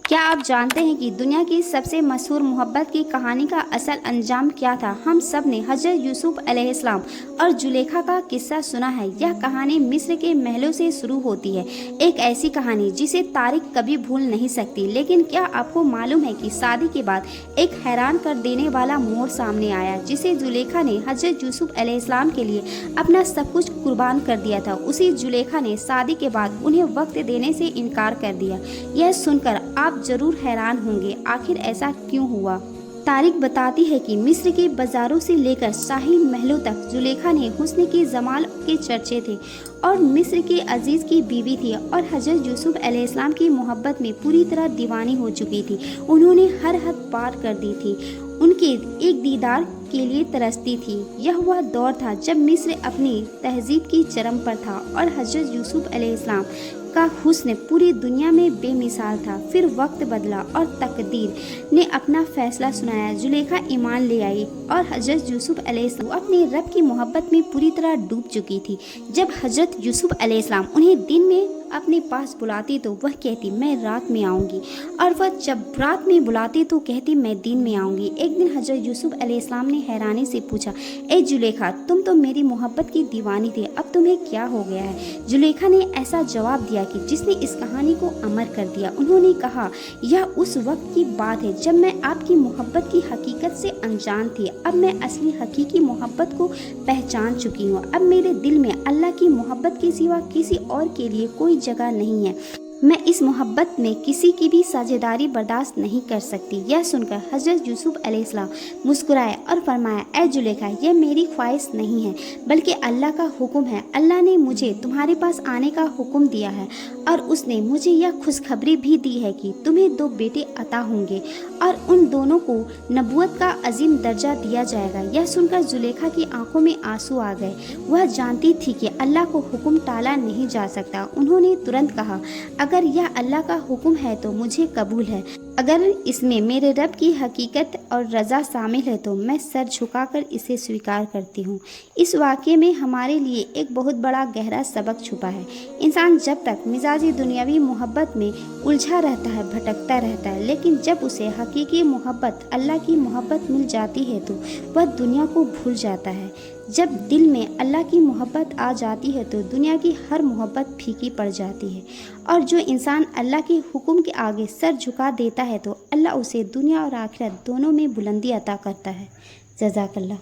کیا آپ جانتے ہیں کہ دنیا کی سب سے مشہور محبت کی کہانی کا اصل انجام کیا تھا؟ ہم سب نے حضرت یوسف علیہ السلام اور زلیخا کا قصہ سنا ہے۔ یہ کہانی مصر کے محلوں سے شروع ہوتی ہے، ایک ایسی کہانی جسے تاریخ کبھی بھول نہیں سکتی۔ لیکن کیا آپ کو معلوم ہے کہ شادی کے بعد ایک حیران کر دینے والا موڑ سامنے آیا، جسے زلیخا نے حضرت یوسف علیہ السلام کے لیے اپنا سب کچھ قربان کر دیا تھا، اسی زلیخا نے شادی کے بعد انہیں وقت دینے سے انکار کر دیا۔ یہ سن کر آپ ضرور حیران ہوں گے، آخر ایسا کیوں ہوا؟ تاریخ بتاتی ہے کہ مصر کے بازاروں سے لے کر شاہی محلوں تک زلیخا نے حسن کی جمال کے چرچے تھے اور مصر کے عزیز کی بیوی تھی اور حضرت یوسف علیہ السلام کی محبت میں پوری طرح دیوانی ہو چکی تھی۔ انہوں نے ہر حد پار کر دی تھی، ان کے ایک دیدار کے لیے ترستی تھی۔ یہ وہ دور تھا جب مصر اپنی تہذیب کی چرم پر تھا اور حضرت یوسف علیہ السلام کا حسن پوری دنیا میں بے مثال تھا۔ پھر وقت بدلا اور تقدیر نے اپنا فیصلہ سنایا۔ زلیخا ایمان لے آئی اور حضرت یوسف علیہ السلام اپنے رب کی محبت میں پوری طرح ڈوب چکی تھی۔ جب حضرت یوسف علیہ السلام انہیں دن میں اپنے پاس بلاتی تو وہ کہتی میں رات میں آؤں گی، اور وہ جب رات میں بلاتی تو کہتی میں دن میں آؤں گی۔ ایک دن حضرت یوسف علیہ السلام نے حیرانی سے پوچھا، اے زلیخا، تم تو میری محبت کی دیوانی تھی، اب تمہیں کیا ہو گیا ہے؟ زلیخا نے ایسا جواب دیا کہ جس نے اس کہانی کو امر کر دیا۔ انہوں نے کہا، یہ اس وقت کی بات ہے جب میں آپ کی محبت کی حقیقت سے انجان تھی، اب میں اصلی حقیقی محبت کو پہچان چکی ہوں۔ اب میرے دل میں اللہ کی محبت کے سوا کسی اور کے لیے کوئی جگہ نہیں ہے۔ میں اس محبت میں کسی کی بھی ساجھیداری برداشت نہیں کر سکتی۔ یہ سن کر حضرت یوسف علیہ السلام مسکرائے اور فرمایا، اے زلیخا، یہ میری خواہش نہیں ہے بلکہ اللہ کا حکم ہے۔ اللہ نے مجھے تمہارے پاس آنے کا حکم دیا ہے اور اس نے مجھے یہ خوشخبری بھی دی ہے کہ تمہیں 2 بیٹے عطا ہوں گے اور ان دونوں کو نبوت کا عظیم درجہ دیا جائے گا۔ یہ سن کر زلیخا کی آنکھوں میں آنسو آ گئے۔ وہ جانتی تھی کہ اللہ کو حکم ٹالا نہیں جا سکتا۔ انہوں نے ترنت کہا، اگر یہ اللہ کا حکم ہے تو مجھے قبول ہے، اگر اس میں میرے رب کی حقیقت اور رضا شامل ہے تو میں سر جھکا کر اسے سویکار کرتی ہوں۔ اس واقعے میں ہمارے لیے ایک بہت بڑا گہرا سبق چھپا ہے۔ انسان جب تک مزاجی دنیاوی محبت میں الجھا رہتا ہے، بھٹکتا رہتا ہے، لیکن جب اسے حقیقی محبت، اللہ کی محبت مل جاتی ہے تو وہ دنیا کو بھول جاتا ہے۔ جب دل میں اللہ کی محبت آ جاتی ہے تو دنیا کی ہر محبت پھیکی پڑ جاتی ہے، اور جو انسان اللہ کے حکم کے آگے سر جھکا دیتا ہے تو اللہ اسے دنیا اور آخرت دونوں میں بلندی عطا کرتا ہے۔ جزاک اللہ۔